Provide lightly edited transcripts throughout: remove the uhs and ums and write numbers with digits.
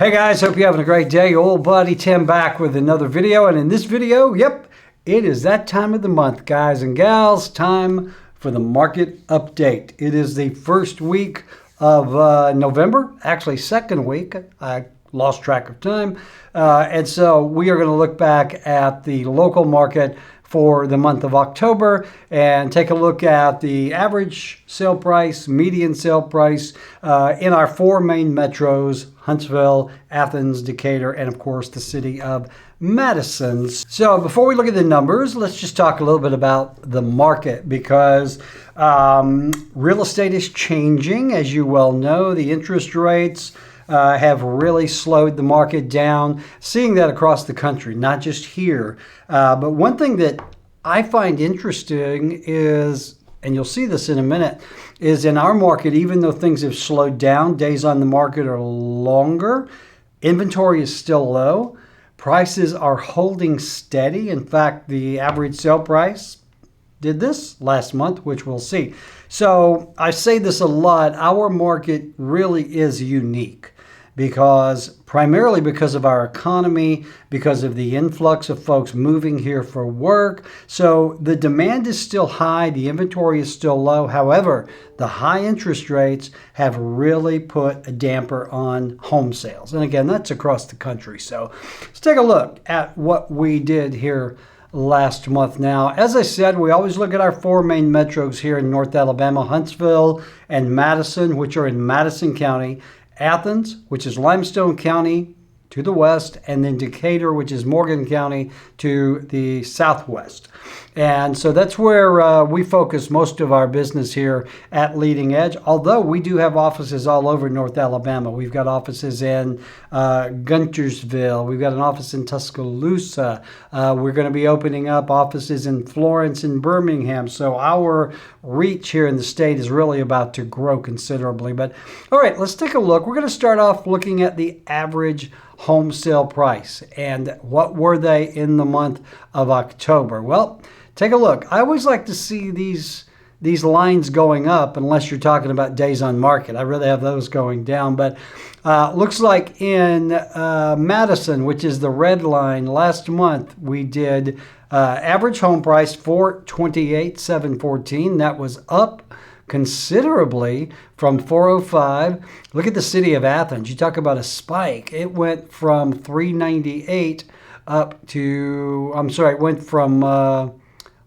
Hey guys, hope you're having a great day. Your old buddy Tim back with another video. And in this video, yep, it is that time of the month, guys and gals. Time for the market update. It is the first week of November, actually second week. I lost track of time. And so we are going to look back at the local market for the month of October and take a look at the average sale price, median sale price in our four main metros, Huntsville, Athens, Decatur, and of course the city of Madison. So before we look at the numbers, let's just talk a little bit about the market because real estate is changing. As you well know, the interest rates have really slowed the market down, seeing that across the country, not just here. But one thing that I find interesting is, and you'll see this in a minute, is in our market, even though things have slowed down, days on the market are longer, inventory is still low, prices are holding steady. In fact, the average sale price did this last month, which we'll see. So I say this a lot, our market really is unique primarily because of our economy, because of the influx of folks moving here for work. So the demand is still high, the inventory is still low. However, the high interest rates have really put a damper on home sales. And again, that's across the country. So let's take a look at what we did here last month. Now, as I said, we always look at our four main metros here in North Alabama, Huntsville and Madison, which are in Madison County, Athens, which is Limestone County to the west, and then Decatur, which is Morgan County to the southwest. And so that's where we focus most of our business here at Leading Edge, although we do have offices all over North Alabama. We've got offices in Guntersville. We've got an office in Tuscaloosa. We're going to be opening up offices in Florence and Birmingham. So our reach here in the state is really about to grow considerably. But all right, let's take a look. We're going to start off looking at the average home sale price and what were they in the month of October. Well, take a look. I always like to see these lines going up unless you're talking about days on market. I rather have those going down. But looks like in Madison, which is the red line, last month we did average home price $428,714. That was up considerably from 405. Look at the city of Athens. You talk about a spike. It went from 398 up to, it went from,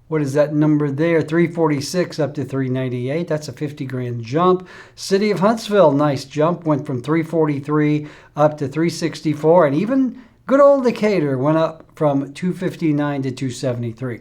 what is that number there? 346 up to 398. That's a 50 grand jump. City of Huntsville, nice jump. Went from 343 up to 364. And even good old Decatur went up from 259 to 273.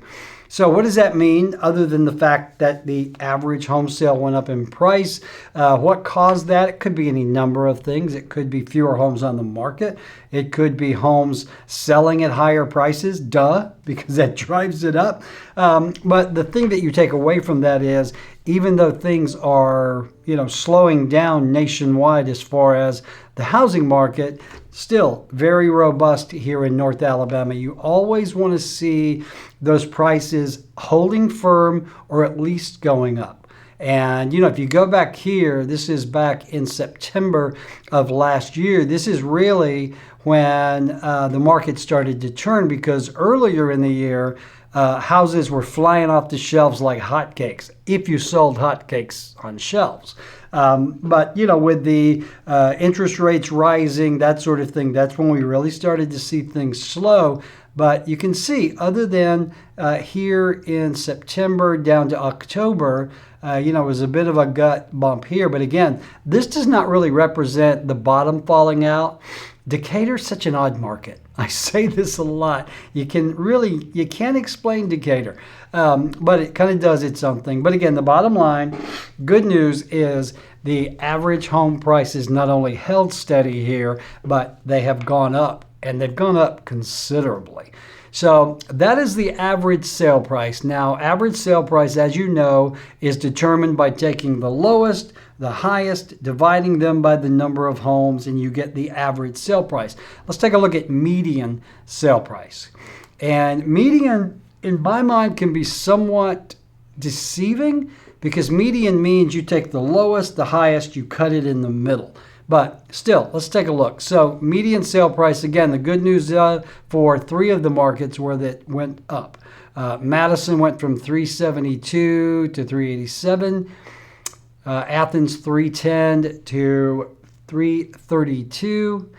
So what does that mean other than the fact that the average home sale went up in price? What caused that? It could be any number of things. It could be fewer homes on the market. It could be homes selling at higher prices, because that drives it up. But the thing that you take away from that is, even though things are, slowing down nationwide as far as the housing market, still very robust here in North Alabama. You always want to see those prices holding firm or at least going up. And, if you go back here, this is back in September of last year. This is really when the market started to turn, because earlier in the year, houses were flying off the shelves like hotcakes, if you sold hotcakes on shelves. But, with the interest rates rising, that sort of thing, that's when we really started to see things slow. But you can see, other than here in September down to October, it was a bit of a gut bump here. But again, this does not really represent the bottom falling out. Decatur's such an odd market. I say this a lot. You can't explain Decatur, but it kind of does its own thing. But again, the bottom line, good news is the average home price is not only held steady here, but they have gone up, and they've gone up considerably. So that is the average sale price. Now, average sale price, as you know, is determined by taking the lowest, the highest, dividing them by the number of homes, and you get the average sale price. Let's take a look at median sale price. And median, in my mind, can be somewhat deceiving because median means you take the lowest, the highest, you cut it in the middle. But still, let's take a look. So median sale price, again, the good news for 3 of the markets where that went up. Madison went from 372 to 387. Athens 310 to 332.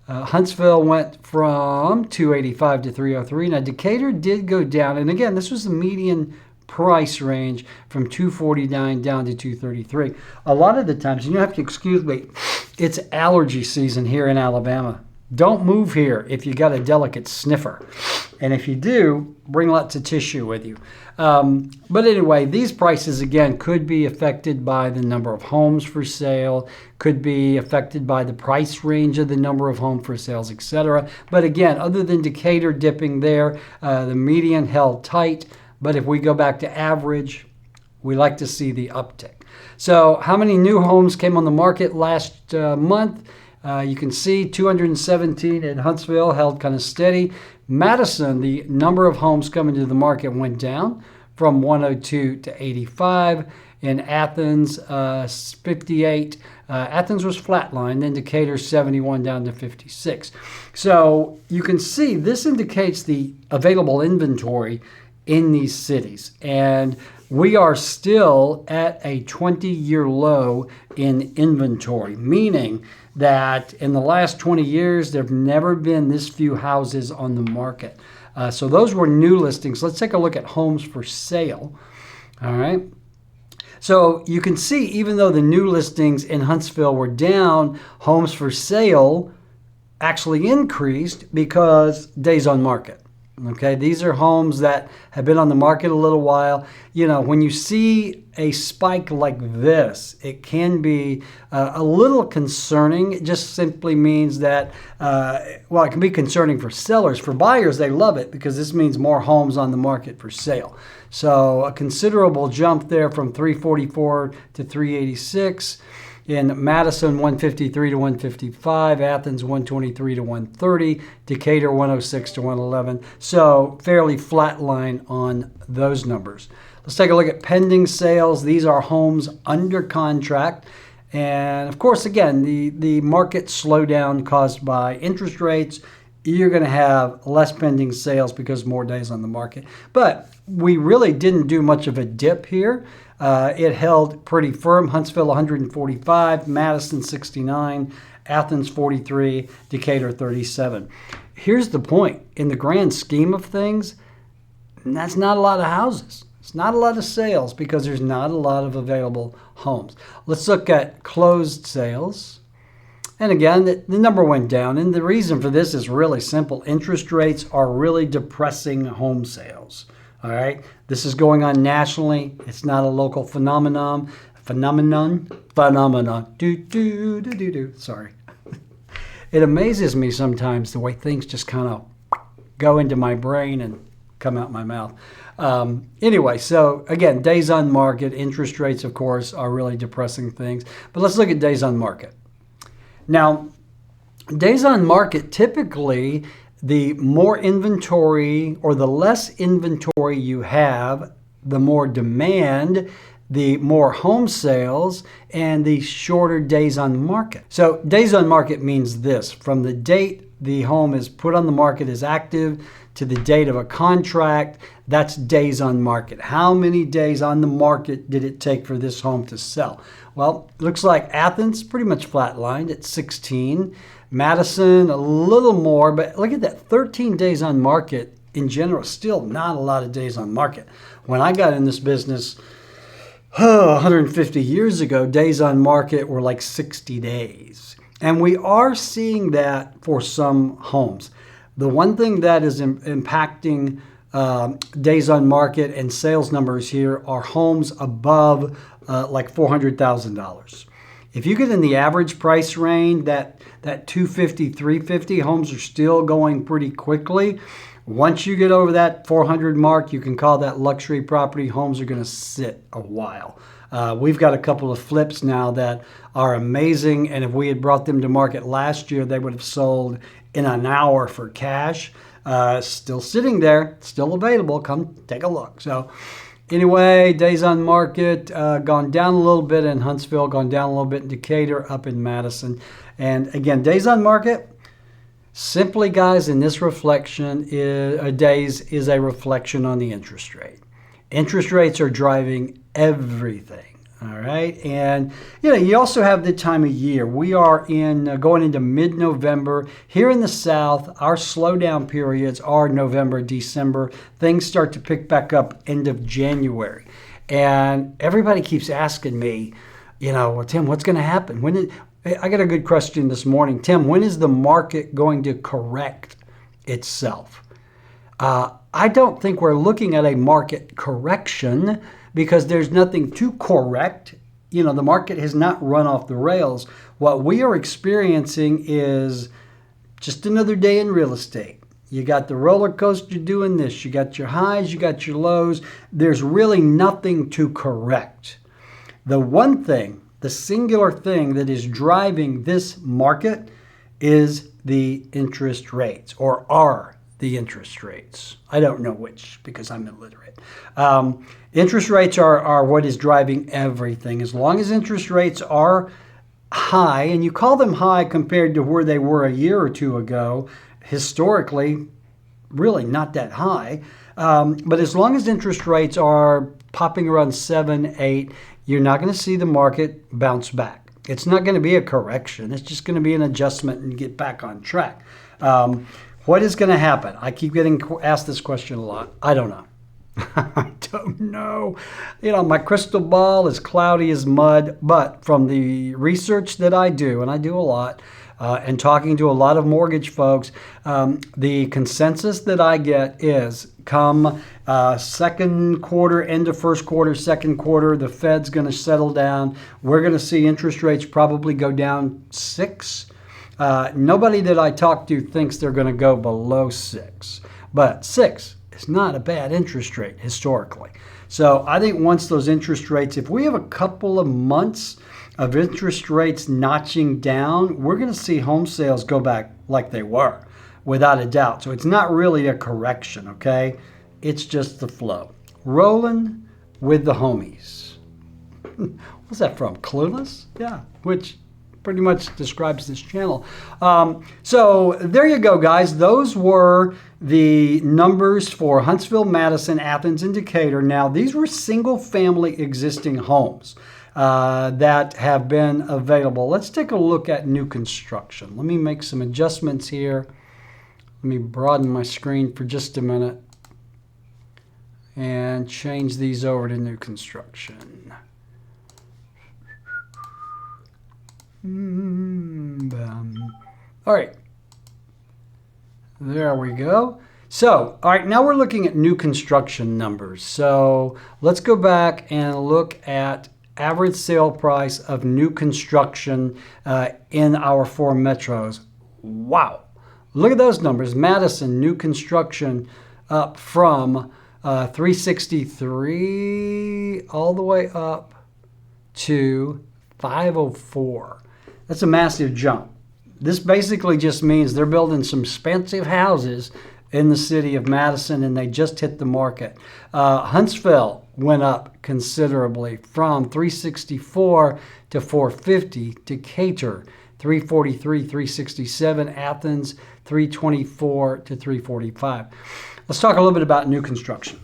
Huntsville went from 285 to 303. Now Decatur did go down, and again, this was the median price range from 249 down to 233. A lot of the times, you have to excuse me, it's allergy season here in Alabama. Don't move here if you got a delicate sniffer. And if you do, bring lots of tissue with you. But anyway, these prices, again, could be affected by the number of homes for sale, could be affected by the price range of the number of home for sales, etc. But again, other than Decatur dipping there, the median held tight. But if we go back to average, we like to see the uptick. So how many new homes came on the market last month? You can see 217 in Huntsville, held kind of steady. Madison, the number of homes coming to the market went down from 102 to 85. In Athens, 58. Athens was flatlined, then Decatur 71 down to 56. So you can see this indicates the available inventory in these cities. And we are still at a 20-year low in inventory, meaning that in the last 20 years, there have never been this few houses on the market. So those were new listings. Let's take a look at homes for sale. All right. So you can see, even though the new listings in Huntsville were down, homes for sale actually increased because days on market. Okay, these are homes that have been on the market a little while. You know, when you see a spike like this, it can be a little concerning. It just simply means that, well, it can be concerning for sellers. For buyers, they love it because this means more homes on the market for sale. So a considerable jump there from 344 to 386. In Madison, 153 to 155, Athens, 123 to 130, Decatur, 106 to 111. So fairly flat line on those numbers. Let's take a look at pending sales. These are homes under contract. And of course, again, the market slowdown caused by interest rates, you're going to have less pending sales because more days on the market. But we really didn't do much of a dip here. It held pretty firm. Huntsville 145, Madison 69, Athens 43, Decatur 37. Here's the point. In the grand scheme of things, that's not a lot of houses. It's not a lot of sales because there's not a lot of available homes. Let's look at closed sales. And again, the number went down. And the reason for this is really simple. Interest rates are really depressing home sales. All right. This is going on nationally. It's not a local phenomenon. Phenomenon. Sorry. It amazes me sometimes the way things just kind of go into my brain and come out my mouth. Anyway, so again, days on market, interest rates, of course, are really depressing things. But let's look at days on market. Now, days on market, typically, the more inventory or the less inventory you have, the more demand, the more home sales, and the shorter days on market. So days on market means this: from the date the home is put on the market, is active, to the date of a contract, that's days on market. How many days on the market did it take for this home to sell? Well, it looks like Athens pretty much flatlined at 16. Madison, a little more, but look at that, 13 days on market in general, still not a lot of days on market. When I got in this business 150 years ago, days on market were like 60 days. And we are seeing that for some homes. The one thing that is impacting days on market and sales numbers here are homes above like $400,000. If you get in the average price range, that 250, 350, homes are still going pretty quickly. Once you get over that 400 mark, you can call that luxury property. Homes are going to sit a while. We've got a couple of flips now that are amazing, and if we had brought them to market last year, they would have sold in an hour for cash. Still sitting there, still available. Come take a look. So anyway, days on market gone down a little bit in Huntsville, gone down a little bit in Decatur, up in Madison. And again, days on market, simply, guys, in this reflection, days is a reflection on the interest rate. Interest rates are driving everything. All right. And, you also have the time of year. We are going into mid-November. Here in the South, our slowdown periods are November, December. Things start to pick back up end of January. And everybody keeps asking me, well, Tim, what's going to happen? I got a good question this morning. Tim, when is the market going to correct itself? I don't think we're looking at a market correction because there's nothing to correct. The market has not run off the rails. What we are experiencing is just another day in real estate. You got the roller coaster doing this. You got your highs, you got your lows. There's really nothing to correct. The one thing, the singular thing that is driving this market is the interest rates, or are the interest rates. I don't know which because I'm illiterate. Interest rates are what is driving everything. As long as interest rates are high, and you call them high compared to where they were a year or two ago, historically, really not that high. But as long as interest rates are popping around 7, 8, you're not going to see the market bounce back. It's not going to be a correction. It's just going to be an adjustment and get back on track. What is going to happen? I keep getting asked this question a lot. I don't know. I don't know. My crystal ball is cloudy as mud, but from the research that I do, and I do a lot, and talking to a lot of mortgage folks, the consensus that I get is come second quarter, end of first quarter, second quarter, the Fed's going to settle down. We're going to see interest rates probably go down 6. Nobody that I talk to thinks they're going to go below 6, but 6 is not a bad interest rate historically. So I think once those interest rates, if we have a couple of months of interest rates notching down, we're going to see home sales go back like they were, without a doubt. So it's not really a correction, okay? It's just the flow. Rolling with the homies. What's that from? Clueless? Yeah, which pretty much describes this channel. So there you go, guys. Those were the numbers for Huntsville, Madison, Athens, and Decatur. Now, these were single-family existing homes that have been available. Let's take a look at new construction. Let me make some adjustments here. Let me broaden my screen for just a minute and change these over to new construction. All right, there we go. So, all right, now we're looking at new construction numbers. So let's go back and look at average sale price of new construction in our 4 metros. Wow, look at those numbers. Madison, new construction up from 363 all the way up to 504. That's a massive jump. This basically just means they're building some expensive houses in the city of Madison, and they just hit the market. Huntsville went up considerably from 364 to 450. Decatur, 343, 367. Athens, 324 to 345. Let's talk a little bit about new construction.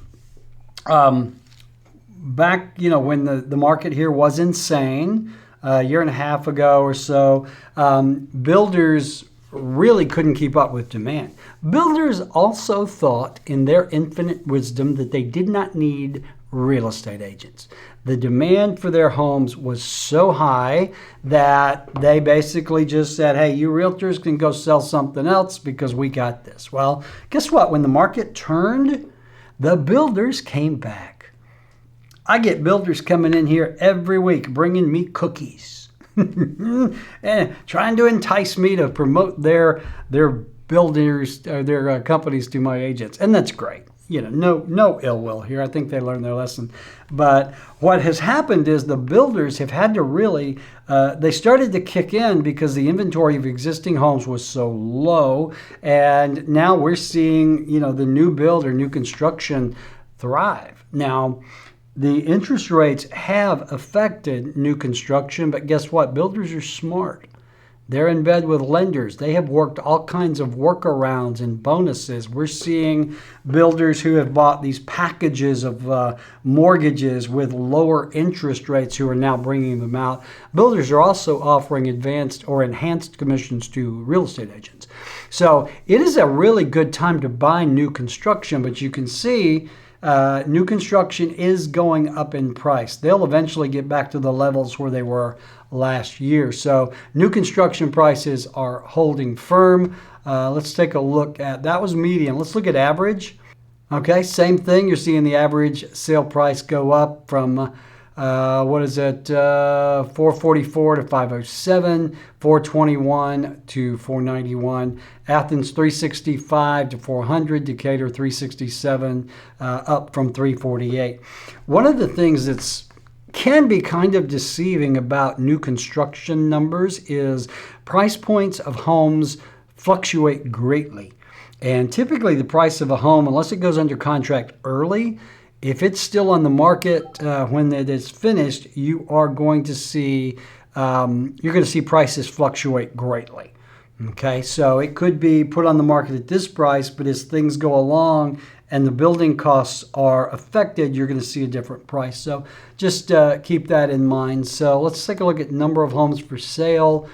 Back, when the market here was insane, a year and a half ago or so, builders really couldn't keep up with demand. Builders also thought in their infinite wisdom that they did not need real estate agents. The demand for their homes was so high that they basically just said, hey, you realtors can go sell something else because we got this. Well, guess what? When the market turned, the builders came back. I get builders coming in here every week bringing me cookies and trying to entice me to promote their builders or their companies to my agents. And that's great. No ill will here. I think they learned their lesson. But what has happened is the builders have had to really, they started to kick in because the inventory of existing homes was so low. And now we're seeing, the new build or new construction thrive. Now, the interest rates have affected new construction, but guess what? Builders are smart. They're in bed with lenders. They have worked all kinds of workarounds and bonuses. We're seeing builders who have bought these packages of mortgages with lower interest rates who are now bringing them out. Builders are also offering advanced or enhanced commissions to real estate agents. So it is a really good time to buy new construction, but you can see new construction is going up in price. They'll eventually get back to the levels where they were last year. So new construction prices are holding firm. Let's take a look at, that was median. Let's look at average. Okay, same thing. You're seeing the average sale price go up from 444 to 507, 421 to 491, Athens 365 to 400, Decatur 367, up from 348. One of the things that's can be kind of deceiving about new construction numbers is price points of homes fluctuate greatly. And typically the price of a home, unless it goes under contract early, if it's still on the market when it is finished, you are going to see prices fluctuate greatly. Okay, so it could be put on the market at this price, but as things go along and the building costs are affected, you're going to see a different price. So just keep that in mind. So let's take a look at number of homes for sale.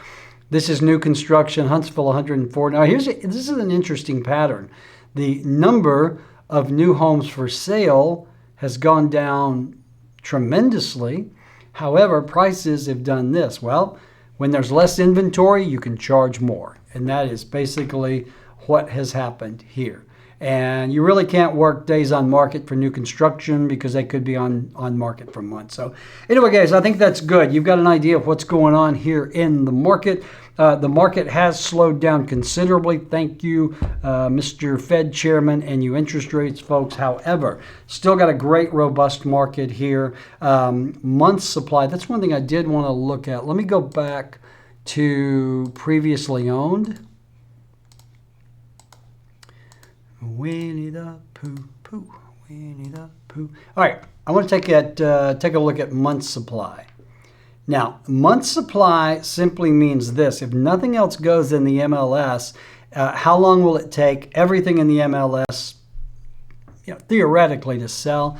This is new construction, Huntsville 104. Now this is an interesting pattern. The number of new homes for sale has gone down tremendously. However, prices have done this. Well, when there's less inventory, you can charge more. And that is basically what has happened here. And you really can't work days on market for new construction because they could be on market for months. So anyway, guys, I think that's good. You've got an idea of what's going on here in the market. The market has slowed down considerably. Thank you, Mr. Fed Chairman and you interest rates folks. However, still got a great, robust market here. Months supply, that's one thing I did want to look at. Let me go back to previously owned. Winnie the Pooh, Pooh, Winnie the Pooh. All right, I want to take a look at months supply. Now, months supply simply means this. If nothing else goes in the MLS, how long will it take everything in the MLS, theoretically, to sell?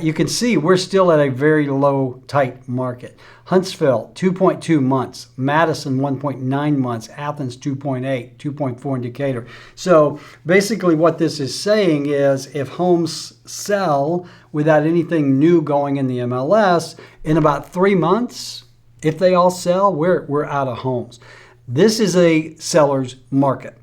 You can see we're still at a very low, tight market. Huntsville, 2.2 months. Madison, 1.9 months. Athens, 2.8, 2.4 in Decatur. So basically what this is saying is if homes sell without anything new going in the MLS, in about 3 months, if they all sell, we're out of homes. This is a seller's market.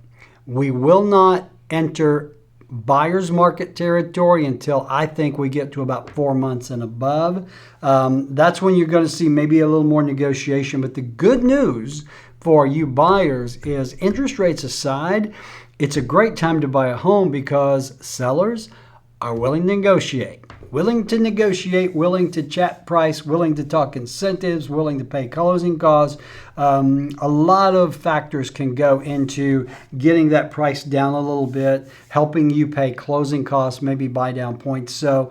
We will not enter buyer's market territory until I think we get to about 4 months and above. That's when you're going to see maybe a little more negotiation. But the good news for you buyers is, interest rates aside, it's a great time to buy a home because sellers are willing to negotiate. Willing to chat price, willing to talk incentives, willing to pay closing costs. A lot of factors can go into getting that price down a little bit, helping you pay closing costs, maybe buy down points. So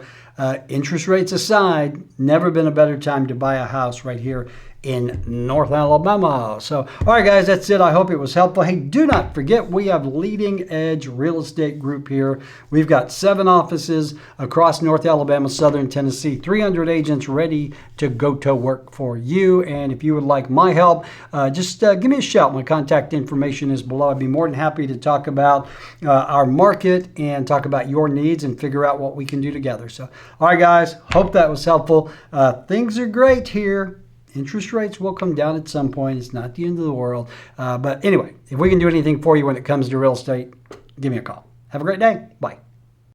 interest rates aside, never been a better time to buy a house right here in North Alabama. So, all right, guys, that's it. I hope it was helpful. Hey, do not forget, we have Leading Edge Real Estate Group here. We've got 7 offices across North Alabama, Southern Tennessee, 300 agents ready to go to work for you. And if you would like my help, just give me a shout. My contact information is below. I'd be more than happy to talk about our market and talk about your needs and figure out what we can do together. So, all right, guys, hope that was helpful. Things are great here. Interest rates will come down at some point. It's not the end of the world. But anyway, if we can do anything for you when it comes to real estate, give me a call. Have a great day. Bye.